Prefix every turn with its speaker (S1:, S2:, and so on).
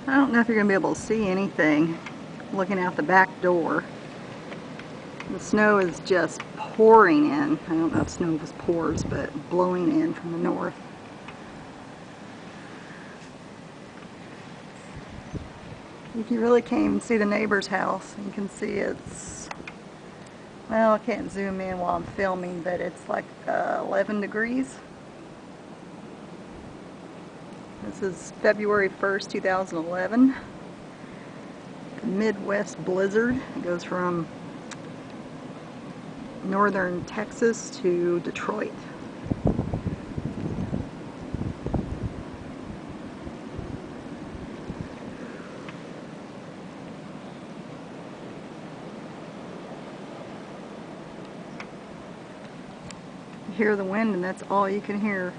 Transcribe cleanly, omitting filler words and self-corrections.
S1: I don't know if you're going to be able to see anything looking out the back door. The snow is just pouring in. I don't know if snow just pours, but blowing in from the north. You really can't even see the neighbor's house. You can see it's, well, I can't zoom in while I'm filming, but it's like 11 degrees. This is February 1st, 2011. The Midwest blizzard. It goes from northern Texas to Detroit. You hear the wind, and that's all you can hear.